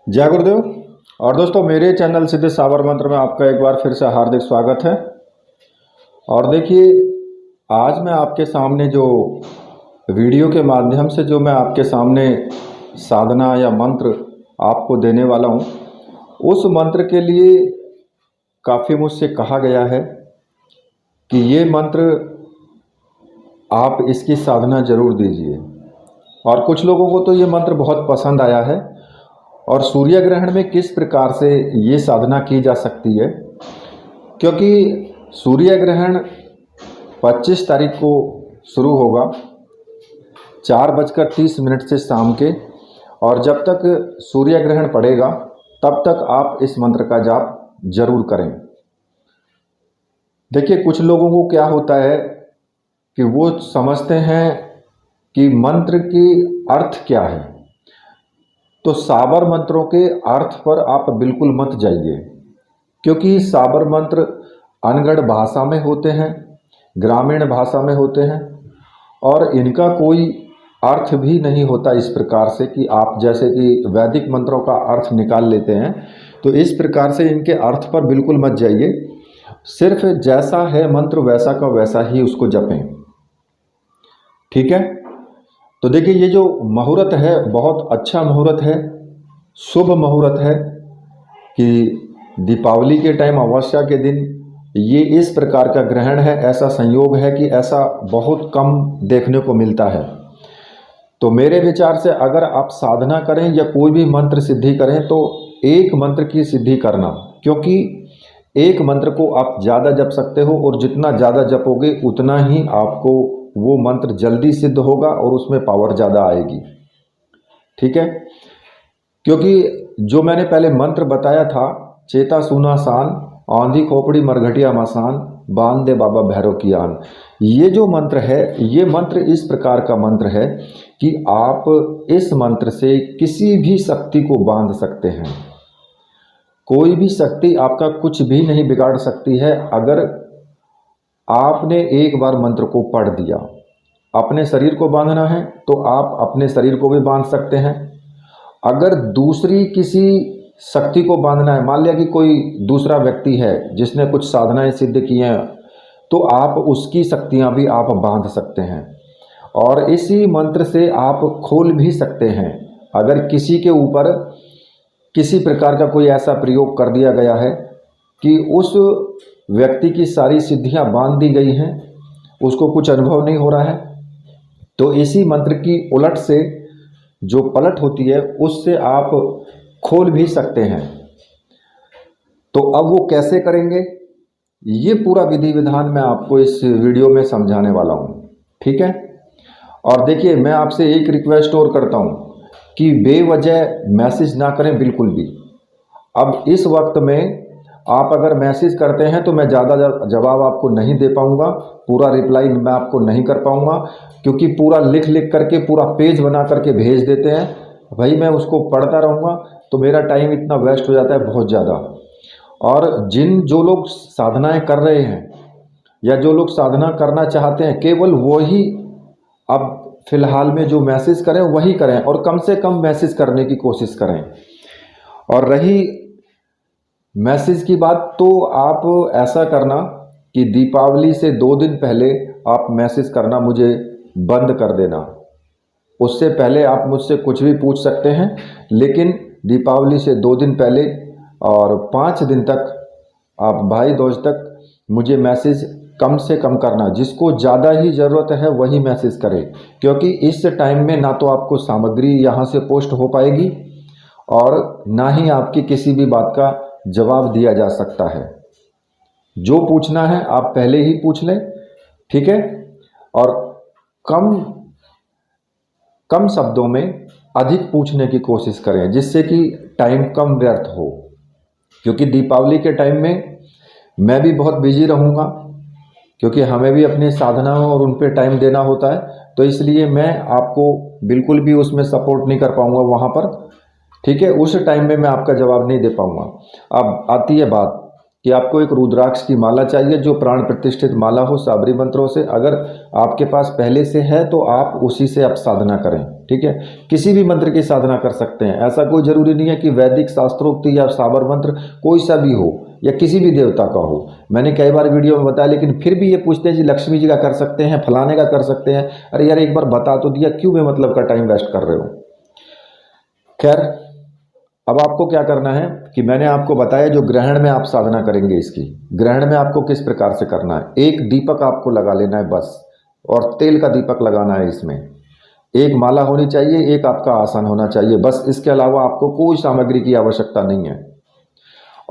जय गुरुदेव। और दोस्तों, मेरे चैनल सिद्धि साबर मंत्र में आपका एक बार फिर से हार्दिक स्वागत है। और देखिए, आज मैं आपके सामने जो वीडियो के माध्यम से जो मैं आपके सामने साधना या मंत्र आपको देने वाला हूँ, उस मंत्र के लिए काफ़ी मुझसे कहा गया है कि ये मंत्र आप इसकी साधना ज़रूर दीजिए। और कुछ लोगों को तो ये मंत्र बहुत पसंद आया है। और सूर्य ग्रहण में किस प्रकार से ये साधना की जा सकती है, क्योंकि सूर्य ग्रहण 25 तारीख को शुरू होगा 4:30 से शाम के, और जब तक सूर्य ग्रहण पड़ेगा तब तक आप इस मंत्र का जाप जरूर करें। देखिए, कुछ लोगों को क्या होता है कि वो समझते हैं कि मंत्र की अर्थ क्या है। तो साबर मंत्रों के अर्थ पर आप बिल्कुल मत जाइए, क्योंकि साबर मंत्र अनगढ़ भाषा में होते हैं, ग्रामीण भाषा में होते हैं, और इनका कोई अर्थ भी नहीं होता इस प्रकार से कि आप जैसे कि वैदिक मंत्रों का अर्थ निकाल लेते हैं। तो इस प्रकार से इनके अर्थ पर बिल्कुल मत जाइए। सिर्फ जैसा है मंत्र वैसा का वैसा ही उसको जपें, ठीक है। तो देखिए, ये जो मुहूर्त है बहुत अच्छा मुहूर्त है, शुभ मुहूर्त है कि दीपावली के टाइम अमावस्या के दिन ये इस प्रकार का ग्रहण है। ऐसा संयोग है कि ऐसा बहुत कम देखने को मिलता है। तो मेरे विचार से अगर आप साधना करें या कोई भी मंत्र सिद्धि करें तो एक मंत्र की सिद्धि करना, क्योंकि एक मंत्र को आप ज़्यादा जप सकते हो, और जितना ज़्यादा जपोगे उतना ही आपको वो मंत्र जल्दी सिद्ध होगा और उसमें पावर ज़्यादा आएगी, ठीक है। क्योंकि जो मैंने पहले मंत्र बताया था, चेता सुना सान, आंधी खोपड़ी मरघटिया मसान, बांध दे बाबा भैरव की आन, ये जो मंत्र है, ये मंत्र इस प्रकार का मंत्र है कि आप इस मंत्र से किसी भी शक्ति को बांध सकते हैं। कोई भी शक्ति आपका कुछ भी नहीं बिगाड़ सकती है। अगर आपने एक बार मंत्र को पढ़ दिया, अपने शरीर को बांधना है तो आप अपने शरीर को भी बांध सकते हैं। अगर दूसरी किसी शक्ति को बांधना है, मान लिया कि कोई दूसरा व्यक्ति है जिसने कुछ साधनाएं सिद्ध की हैं, तो आप उसकी शक्तियां भी आप बांध सकते हैं, और इसी मंत्र से आप खोल भी सकते हैं। अगर किसी के ऊपर किसी प्रकार का कोई ऐसा प्रयोग कर दिया गया है कि उस व्यक्ति की सारी सिद्धियां बांध दी गई हैं, उसको कुछ अनुभव नहीं हो रहा है, तो इसी मंत्र की उलट से जो पलट होती है उससे आप खोल भी सकते हैं। तो अब वो कैसे करेंगे, ये पूरा विधि विधान मैं आपको इस वीडियो में समझाने वाला हूँ, ठीक है। और देखिए, मैं आपसे एक रिक्वेस्ट और करता हूँ कि बेवजह मैसेज ना करें बिल्कुल भी। अब इस वक्त में आप अगर मैसेज करते हैं तो मैं ज़्यादा जवाब आपको नहीं दे पाऊँगा, पूरा रिप्लाई मैं आपको नहीं कर पाऊँगा, क्योंकि पूरा लिख लिख करके पूरा पेज बना करके भेज देते हैं भाई, मैं उसको पढ़ता रहूँगा तो मेरा टाइम इतना वेस्ट हो जाता है बहुत ज़्यादा। और जो लोग साधनाएं कर रहे हैं या जो लोग साधना करना चाहते हैं, केवल वही अब फिलहाल में जो मैसेज करें वही करें, और कम से कम मैसेज करने की कोशिश करें। और रही मैसेज की बात, तो आप ऐसा करना कि दीपावली से 2 दिन पहले आप मैसेज करना मुझे बंद कर देना। उससे पहले आप मुझसे कुछ भी पूछ सकते हैं, लेकिन दीपावली से 2 दिन पहले और 5 दिन तक आप भाई दोस्त तक मुझे मैसेज कम से कम करना। जिसको ज़्यादा ही ज़रूरत है वही मैसेज करे, क्योंकि इस टाइम में ना तो आपको सामग्री यहाँ से पोस्ट हो पाएगी और ना ही आपकी किसी भी बात का जवाब दिया जा सकता है। जो पूछना है आप पहले ही पूछ लें, ठीक है। और कम शब्दों में अधिक पूछने की कोशिश करें, जिससे कि टाइम कम व्यर्थ हो, क्योंकि दीपावली के टाइम में मैं भी बहुत बिजी रहूँगा, क्योंकि हमें भी अपनी साधनाओं और उन पे टाइम देना होता है। तो इसलिए मैं आपको बिल्कुल भी उसमें सपोर्ट नहीं कर पाऊँगा वहाँ पर, ठीक है। उस टाइम में मैं आपका जवाब नहीं दे पाऊँगा। अब आती है बात कि आपको एक रुद्राक्ष की माला चाहिए जो प्राण प्रतिष्ठित माला हो साबरी मंत्रों से। अगर आपके पास पहले से है तो आप उसी से आप साधना करें, ठीक है, किसी भी मंत्र की साधना कर सकते हैं। ऐसा कोई जरूरी नहीं है कि वैदिक शास्त्रोक्त या साबर मंत्र कोई सा भी हो या किसी भी देवता का हो। मैंने कई बार वीडियो में बताया, लेकिन फिर भी ये पूछते हैं जी लक्ष्मी जी का कर सकते हैं, फलाने का कर सकते हैं। अरे यार एक बार बता तो दिया, क्यों बेमतलब का टाइम वेस्ट कर रहे हो। खैर, अब आपको क्या करना है कि मैंने आपको बताया जो ग्रहण में आप साधना करेंगे, इसकी ग्रहण में आपको किस प्रकार से करना है। एक दीपक आपको लगा लेना है बस, और तेल का दीपक लगाना है। इसमें एक माला होनी चाहिए, एक आपका आसन होना चाहिए, बस। इसके अलावा आपको कोई सामग्री की आवश्यकता नहीं है।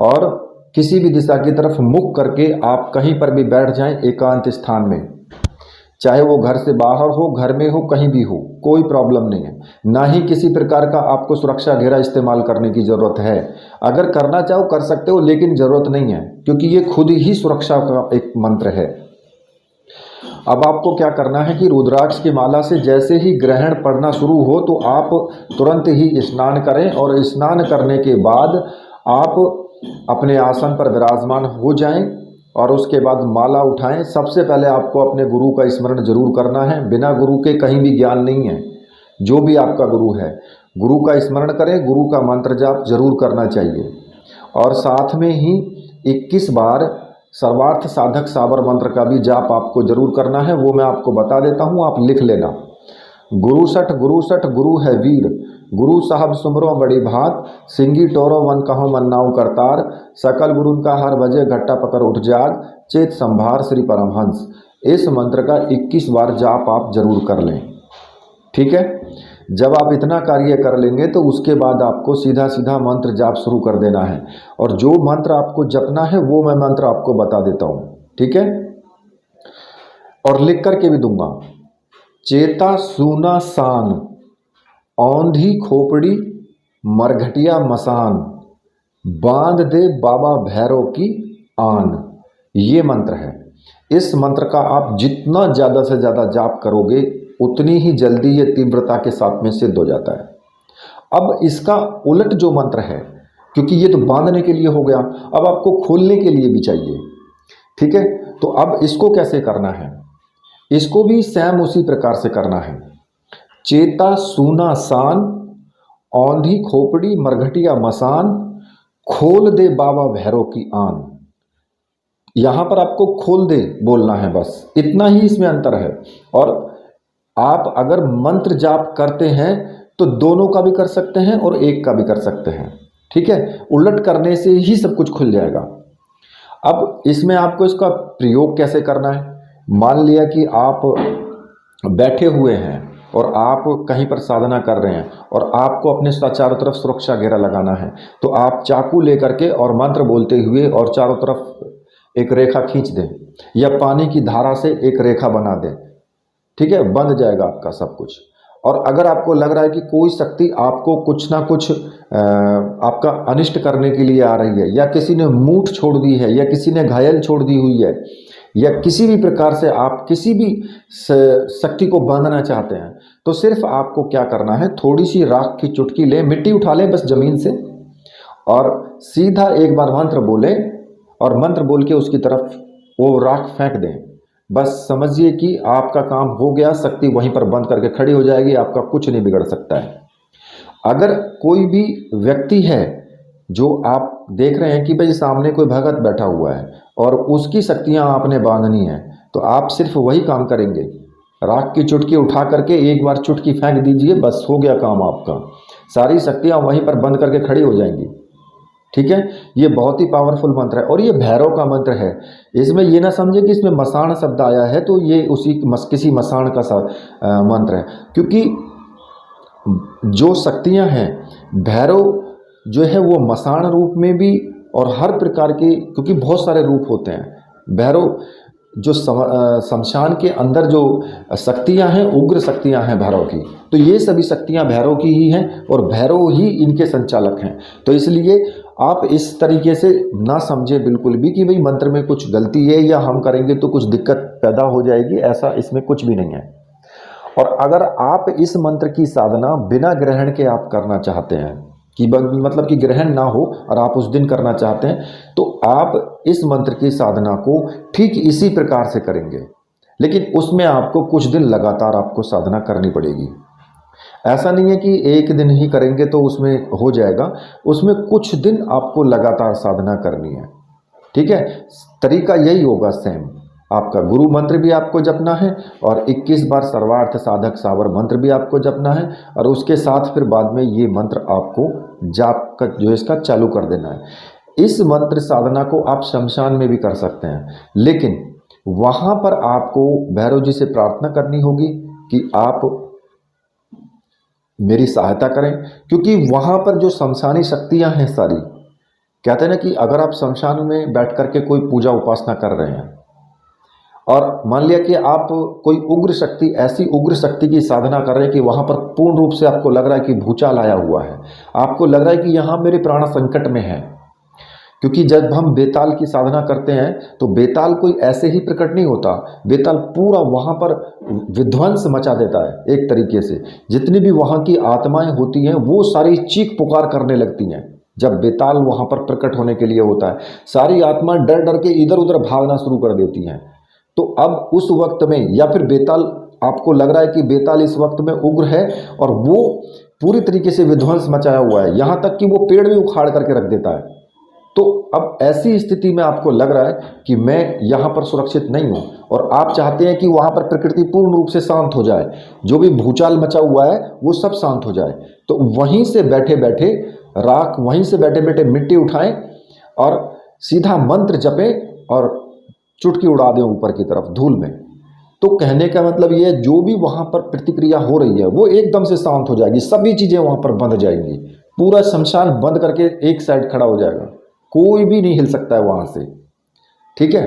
और किसी भी दिशा की तरफ मुख करके आप कहीं पर भी बैठ जाएं एकांत स्थान में, चाहे वो घर से बाहर हो, घर में हो, कहीं भी हो, कोई प्रॉब्लम नहीं है। ना ही किसी प्रकार का आपको सुरक्षा घेरा इस्तेमाल करने की ज़रूरत है। अगर करना चाहो कर सकते हो, लेकिन ज़रूरत नहीं है, क्योंकि ये खुद ही सुरक्षा का एक मंत्र है। अब आपको क्या करना है कि रुद्राक्ष की माला से जैसे ही ग्रहण पड़ना शुरू हो तो आप तुरंत ही स्नान करें, और स्नान करने के बाद आप अपने आसन पर विराजमान हो जाएं और उसके बाद माला उठाएं। सबसे पहले आपको अपने गुरु का स्मरण जरूर करना है। बिना गुरु के कहीं भी ज्ञान नहीं है। जो भी आपका गुरु है, गुरु का स्मरण करें, गुरु का मंत्र जाप जरूर करना चाहिए। और साथ में ही 21 बार सर्वार्थ साधक साबर मंत्र का भी जाप आपको जरूर करना है। वो मैं आपको बता देता हूँ, आप लिख लेना। गुरु सठ गुरु है वीर, गुरु साहब सुमरो बड़ी भात, सिंगी टोरो वन कहो मन्नाऊ करतार, सकल गुरु का हर बजे घट्टा पकड़ उठ जाग, चेत संभार श्री परमहंस। इस मंत्र का 21 बार जाप आप जरूर कर लें, ठीक है। जब आप इतना कार्य कर लेंगे तो उसके बाद आपको सीधा सीधा मंत्र जाप शुरू कर देना है। और जो मंत्र आपको जपना है वो मैं मंत्र आपको बता देता हूँ, ठीक है, और लिख करके भी दूंगा। चेता सूना सान, औंधी खोपड़ी मरघटिया मसान, बांध दे बाबा भैरव की आन। ये मंत्र है। इस मंत्र का आप जितना ज़्यादा से ज़्यादा जाप करोगे उतनी ही जल्दी ये तीव्रता के साथ में सिद्ध हो जाता है। अब इसका उलट जो मंत्र है, क्योंकि ये तो बांधने के लिए हो गया, अब आपको खोलने के लिए भी चाहिए, ठीक है। तो अब इसको कैसे करना है, इसको भी सेम उसी प्रकार से करना है। चेता सूना सान, औंधी खोपड़ी मरघटिया मसान, खोल दे बाबा भैरव की आन। यहां पर आपको खोल दे बोलना है, बस इतना ही इसमें अंतर है। और आप अगर मंत्र जाप करते हैं तो दोनों का भी कर सकते हैं और एक का भी कर सकते हैं, ठीक है। उलट करने से ही सब कुछ खुल जाएगा। अब इसमें आपको इसका प्रयोग कैसे करना है। मान लिया कि आप बैठे हुए हैं और आप कहीं पर साधना कर रहे हैं और आपको अपने चारों तरफ सुरक्षा घेरा लगाना है, तो आप चाकू लेकर के और मंत्र बोलते हुए और चारों तरफ एक रेखा खींच दें, या पानी की धारा से एक रेखा बना दें, ठीक है। बंध जाएगा आपका सब कुछ। और अगर आपको लग रहा है कि कोई शक्ति आपको कुछ ना कुछ आपका अनिष्ट करने के लिए आ रही है, या किसी ने मूठ छोड़ दी है, या किसी ने घायल छोड़ दी हुई है, या किसी भी प्रकार से आप किसी भी शक्ति को बांधना चाहते हैं, तो सिर्फ आपको क्या करना है, थोड़ी सी राख की चुटकी लें, मिट्टी उठा लें बस ज़मीन से, और सीधा एक बार मंत्र बोलें और मंत्र बोल के उसकी तरफ वो राख फेंक दें। बस समझिए कि आपका काम हो गया, शक्ति वहीं पर बंद करके खड़ी हो जाएगी, आपका कुछ नहीं बिगड़ सकता है। अगर कोई भी व्यक्ति है जो आप देख रहे हैं कि भाई सामने कोई भगत बैठा हुआ है और उसकी शक्तियां आपने बांधनी है, तो आप सिर्फ वही काम करेंगे, राख की चुटकी उठा करके एक बार चुटकी फेंक दीजिए, बस हो गया काम आपका। सारी शक्तियां वहीं पर बंद करके खड़ी हो जाएंगी, ठीक है। ये बहुत ही पावरफुल मंत्र है और ये भैरव का मंत्र है। इसमें ये ना समझे कि इसमें मसान शब्द आया है तो ये उसी किसी मसान का मंत्र है, क्योंकि जो शक्तियां हैं, भैरव जो है वो मसान रूप में भी और हर प्रकार के, क्योंकि बहुत सारे रूप होते हैं। भैरव जो शमशान के अंदर जो शक्तियां हैं, उग्र शक्तियां हैं भैरव की, तो ये सभी शक्तियां भैरव की ही हैं और भैरव ही इनके संचालक हैं। तो इसलिए आप इस तरीके से ना समझे बिल्कुल भी कि भाई मंत्र में कुछ गलती है या हम करेंगे तो कुछ दिक्कत पैदा हो जाएगी, ऐसा इसमें कुछ भी नहीं है। और अगर आप इस मंत्र की साधना बिना ग्रहण के आप करना चाहते हैं, कि मतलब कि ग्रहण ना हो और आप उस दिन करना चाहते हैं, तो आप इस मंत्र की साधना को ठीक इसी प्रकार से करेंगे, लेकिन उसमें आपको कुछ दिन लगातार आपको साधना करनी पड़ेगी। ऐसा नहीं है कि एक दिन ही करेंगे तो उसमें हो जाएगा, उसमें कुछ दिन आपको लगातार साधना करनी है। ठीक है, तरीका यही होगा सेम। आपका गुरु मंत्र भी आपको जपना है और 21 बार सर्वार्थ साधक सावर मंत्र भी आपको जपना है, और उसके साथ फिर बाद में ये मंत्र आपको जाप का जो इसका चालू कर देना है। इस मंत्र साधना को आप शमशान में भी कर सकते हैं, लेकिन वहाँ पर आपको भैरव जी से प्रार्थना करनी होगी कि आप मेरी सहायता करें, क्योंकि वहाँ पर जो शमशानी शक्तियाँ हैं सारी, कहते हैं ना कि अगर आप शमशान में बैठ करके कोई पूजा उपासना कर रहे हैं और मान लिया कि आप कोई उग्र शक्ति, ऐसी उग्र शक्ति की साधना कर रहे हैं कि वहाँ पर पूर्ण रूप से आपको लग रहा है कि भूचाल आया हुआ है, आपको लग रहा है कि यहाँ मेरे प्राण संकट में है। क्योंकि जब हम बेताल की साधना करते हैं तो बेताल कोई ऐसे ही प्रकट नहीं होता, बेताल पूरा वहाँ पर विध्वंस मचा देता है। एक तरीके से जितनी भी वहाँ की आत्माएं होती हैं वो सारी चीख पुकार करने लगती हैं। जब बेताल वहाँ पर प्रकट होने के लिए होता है, सारी आत्मा डर डर के इधर उधर भागना शुरू कर देती हैं। तो अब उस वक्त में, या फिर बेताल, आपको लग रहा है कि बेताल इस वक्त में उग्र है और वो पूरी तरीके से विध्वंस मचाया हुआ है, यहाँ तक कि वो पेड़ भी उखाड़ करके रख देता है। तो अब ऐसी स्थिति में आपको लग रहा है कि मैं यहाँ पर सुरक्षित नहीं हूँ, और आप चाहते हैं कि वहाँ पर प्रकृति पूर्ण रूप से शांत हो जाए, जो भी भूचाल मचा हुआ है वो सब शांत हो जाए। तो वहीं से बैठे बैठे राख, वहीं से बैठे बैठे मिट्टी उठाएं और सीधा मंत्र जपें और चुटकी उड़ा दें ऊपर की तरफ धूल में। तो कहने का मतलब ये है, जो भी वहाँ पर प्रतिक्रिया हो रही है वो एकदम से शांत हो जाएगी, सभी चीज़ें वहाँ पर बंद जाएंगी, पूरा शमशान बंद करके एक साइड खड़ा हो जाएगा, कोई भी नहीं हिल सकता है वहाँ से। ठीक है,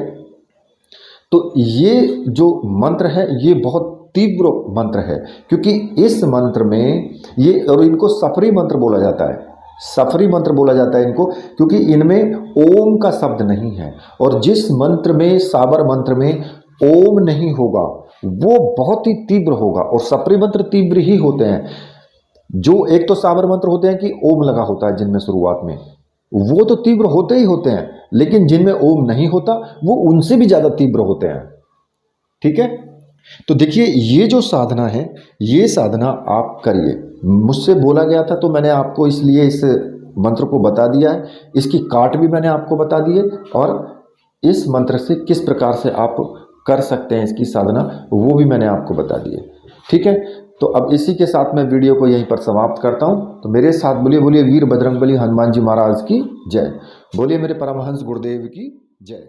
तो ये जो मंत्र है ये बहुत तीव्र मंत्र है, क्योंकि इस मंत्र में ये, और इनको सफरी मंत्र बोला जाता है, सफरी मंत्र बोला जाता है इनको, क्योंकि इनमें ओम का शब्द नहीं है। और जिस मंत्र में, साबर मंत्र में ओम नहीं होगा वो बहुत ही तीव्र होगा, और सफरी मंत्र तीव्र ही होते हैं। जो एक तो साबर मंत्र होते हैं कि ओम लगा होता है जिनमें शुरुआत में, वो तो तीव्र होते ही होते हैं, लेकिन जिनमें ओम नहीं होता वो उनसे भी ज़्यादा तीव्र होते हैं। ठीक है, तो देखिए ये जो साधना है, ये साधना आप करिए। मुझसे बोला गया था तो मैंने आपको इसलिए इस मंत्र को बता दिया है, इसकी काट भी मैंने आपको बता दी है, और इस मंत्र से किस प्रकार से आप कर सकते हैं इसकी साधना वो भी मैंने आपको बता दी है। ठीक है, तो अब इसी के साथ मैं वीडियो को यहीं पर समाप्त करता हूँ। तो मेरे साथ बोलिए, बोलिए वीर बजरंगबली हनुमान जी महाराज की जय, बोलिए मेरे परमहंस गुरुदेव की जय।